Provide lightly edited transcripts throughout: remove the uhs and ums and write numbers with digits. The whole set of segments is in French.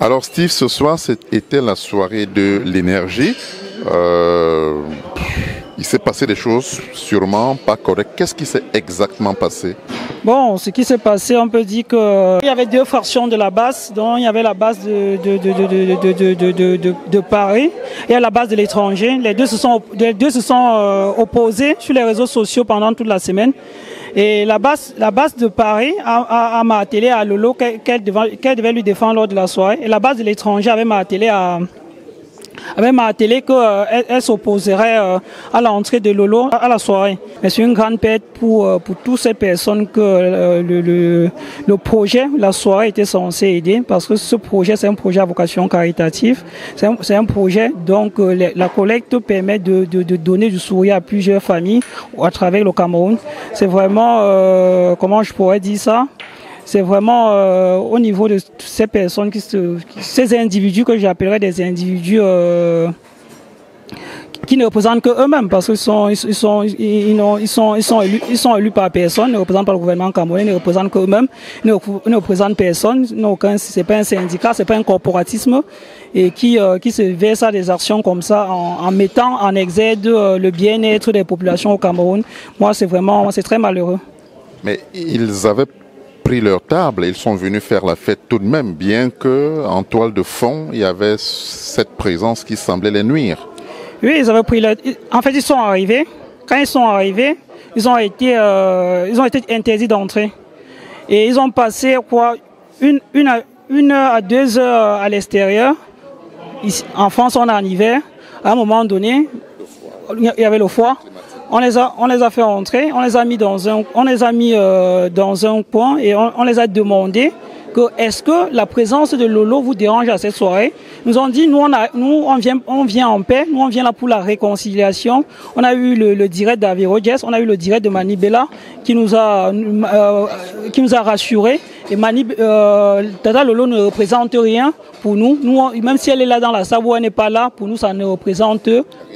Alors Steve, ce soir, c'était la soirée de l'énergie. Il s'est passé des choses sûrement pas correctes. Qu'est-ce qui s'est exactement passé? Bon, ce qui s'est passé, on peut dire qu'il y avait deux fractions de la base. Donc, il y avait la base de Paris et la base de l'étranger. Les deux se sont opposés sur les réseaux sociaux pendant toute la semaine. Et la base de Paris a martelé à Lolo qu'elle devait lui défendre lors de la soirée. Et la base de l'étranger avait martelé qu'elle s'opposerait à l'entrée de Lolo à la soirée. Mais c'est une grande perte pour toutes ces personnes que le projet, la soirée était censé aider, parce que ce projet, c'est un projet à vocation caritative. C'est un projet, donc la collecte permet de donner du sourire à plusieurs familles à travers le Cameroun. C'est vraiment, comment je pourrais dire ça? C'est vraiment au niveau de ces personnes, ces individus que j'appellerais des individus qui ne représentent que eux-mêmes, parce qu'ils sont élus par personne, ils ne représentent pas le gouvernement camerounais, ils ne représentent qu'eux-mêmes, ils ne représentent personne, c'est pas un syndicat, c'est pas un corporatisme, et qui se verse à des actions comme ça en mettant en exergue le bien-être des populations au Cameroun. Moi, c'est très malheureux. Mais ils avaient pris leur table et ils sont venus faire la fête tout de même, bien qu'en toile de fond, il y avait cette présence qui semblait les nuire. Oui, ils avaient pris leur... En fait, ils sont arrivés. Quand ils sont arrivés, ils ont été interdits d'entrer. Et ils ont passé une heure à 2 heures à l'extérieur. En France, on est en hiver. À un moment donné, il y avait le froid. On les a fait entrer, on les a mis dans un coin et on les a demandé que est-ce que la présence de Lolo vous dérange à cette soirée. Ils nous ont dit on vient en paix, nous on vient là pour la réconciliation. On a eu le direct d'Aviro Jess, on a eu le direct de Manibela qui nous a rassurés. Et Tata Lolo ne représente rien pour nous. Même si elle est là dans la salle où elle n'est pas là, pour nous ça ne représente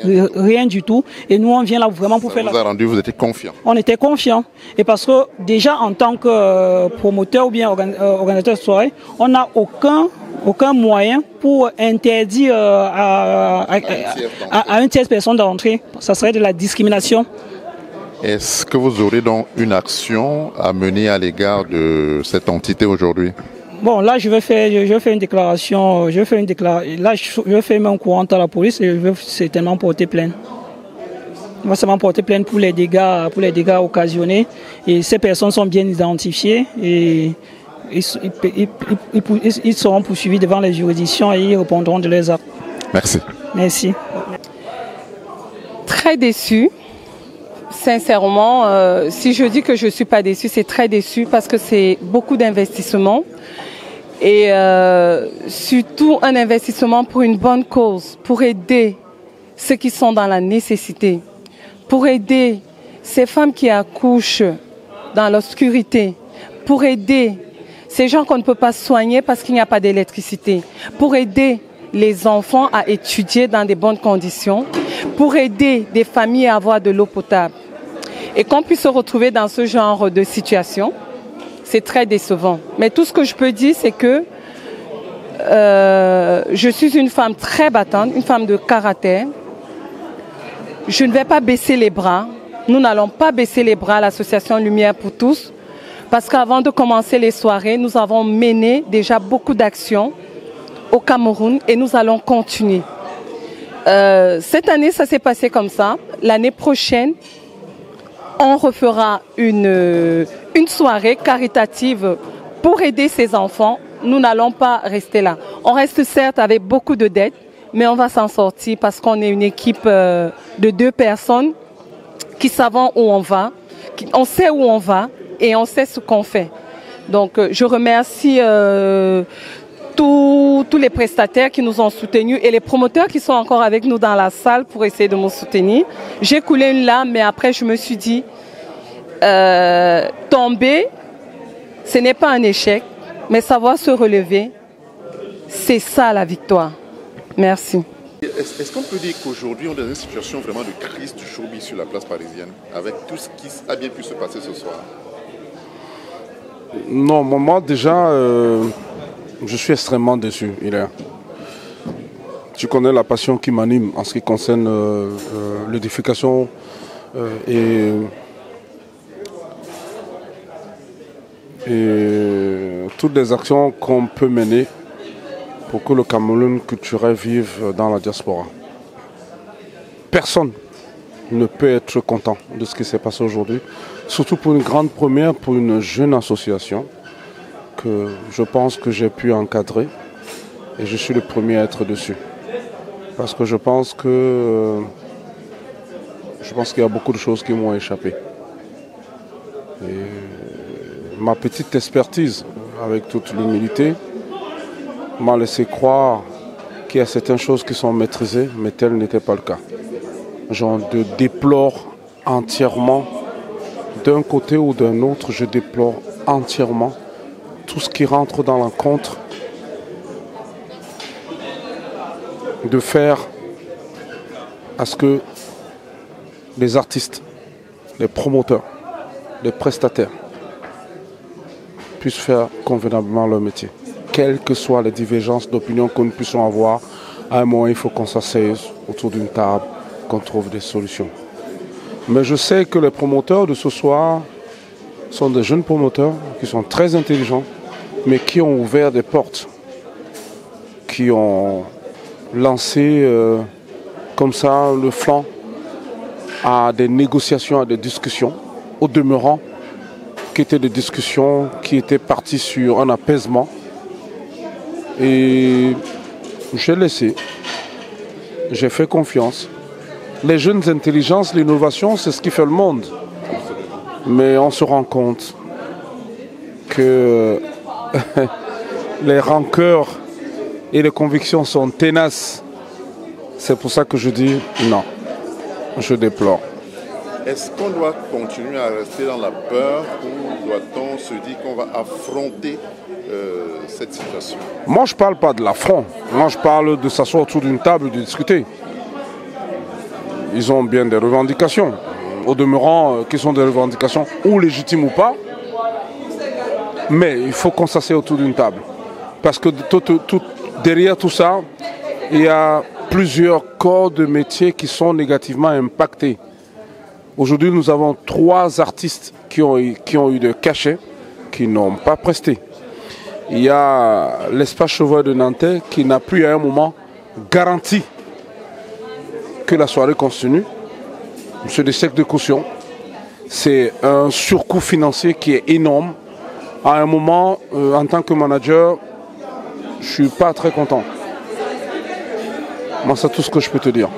rien du tout. Et nous on vient là vraiment pour faire vous étiez confiants? On était confiants. Et parce que déjà en tant que promoteur ou bien organisateur de soirée, on n'a aucun moyen pour interdire à une tierce personne d'entrer. Ça serait de la discrimination. Est-ce que vous aurez donc une action à mener à l'égard de cette entité aujourd'hui? Bon, là, je vais faire une déclaration. Là, je vais faire même courant à la police et je vais certainement porter plainte. On va seulement porter plainte pour les dégâts occasionnés. Et ces personnes sont bien identifiées et ils seront poursuivis devant les juridictions et ils répondront de leurs actes. Merci. Merci. Très déçu. Sincèrement, si je dis que je ne suis pas déçue, c'est très déçu parce que c'est beaucoup d'investissement et surtout un investissement pour une bonne cause, pour aider ceux qui sont dans la nécessité, pour aider ces femmes qui accouchent dans l'obscurité, pour aider ces gens qu'on ne peut pas soigner parce qu'il n'y a pas d'électricité, pour aider les enfants à étudier dans de bonnes conditions, pour aider des familles à avoir de l'eau potable. Et qu'on puisse se retrouver dans ce genre de situation, c'est très décevant. Mais tout ce que je peux dire, c'est que je suis une femme très battante, une femme de caractère. Je ne vais pas baisser les bras. Nous n'allons pas baisser les bras à l'association Lumière pour tous, parce qu'avant de commencer les soirées, nous avons mené déjà beaucoup d'actions au Cameroun et nous allons continuer. Cette année, ça s'est passé comme ça. L'année prochaine, on refera une soirée caritative pour aider ces enfants. Nous n'allons pas rester là. On reste certes avec beaucoup de dettes, mais on va s'en sortir parce qu'on est une équipe de 2 personnes qui savons où on va. On sait où on va et on sait ce qu'on fait. Donc je remercie tous les prestataires qui nous ont soutenus et les promoteurs qui sont encore avec nous dans la salle pour essayer de nous soutenir. J'ai coulé une larme, mais après je me suis dit, tomber, ce n'est pas un échec, mais savoir se relever, c'est ça la victoire. Merci. Est-ce qu'on peut dire qu'aujourd'hui on est dans une situation vraiment de crise du showbiz sur la place parisienne, avec tout ce qui a bien pu se passer ce soir? Non, moi déjà... Je suis extrêmement déçu, Hilaire. Tu connais la passion qui m'anime en ce qui concerne l'édification et toutes les actions qu'on peut mener pour que le Cameroun culturel vive dans la diaspora. Personne ne peut être content de ce qui s'est passé aujourd'hui, surtout pour une grande première, pour une jeune association que je pense que j'ai pu encadrer et je suis le premier à être dessus. Parce que je pense qu'il y a beaucoup de choses qui m'ont échappé. Et ma petite expertise, avec toute l'humilité, m'a laissé croire qu'il y a certaines choses qui sont maîtrisées, mais tel n'était pas le cas. Je déplore entièrement, d'un côté ou d'un autre, je déplore entièrement tout ce qui rentre dans l'encontre de faire à ce que les artistes, les promoteurs, les prestataires puissent faire convenablement leur métier. Quelles que soient les divergences d'opinion que nous puissions avoir, à un moment il faut qu'on s'asseye autour d'une table, qu'on trouve des solutions. Mais je sais que les promoteurs de ce soir sont des jeunes promoteurs qui sont très intelligents, mais qui ont ouvert des portes, qui ont lancé comme ça le flanc à des négociations, à des discussions, au demeurant, qui étaient des discussions qui étaient parties sur un apaisement. Et j'ai laissé, j'ai fait confiance. Les jeunes intelligences, l'innovation, c'est ce qui fait le monde. Mais on se rend compte que les rancœurs et les convictions sont tenaces. C'est pour ça que je dis non, je déplore. Est-ce qu'on doit continuer à rester dans la peur ou doit-on se dire qu'on va affronter cette situation? Moi, je ne parle pas de l'affront. Moi, je parle de s'asseoir autour d'une table et de discuter. Ils ont bien des revendications. Au demeurant, qui sont des revendications ou légitimes ou pas. Mais il faut qu'on s'assied autour d'une table. Parce que derrière tout ça, il y a plusieurs corps de métier qui sont négativement impactés. Aujourd'hui, nous avons 3 artistes qui ont eu des cachets, qui n'ont pas presté. Il y a l'Espace Chevaux de Nantais qui n'a plus à un moment garanti que la soirée continue. C'est des chèques de caution. C'est un surcoût financier qui est énorme. À un moment, en tant que manager, je ne suis pas très content. Moi, c'est tout ce que je peux te dire.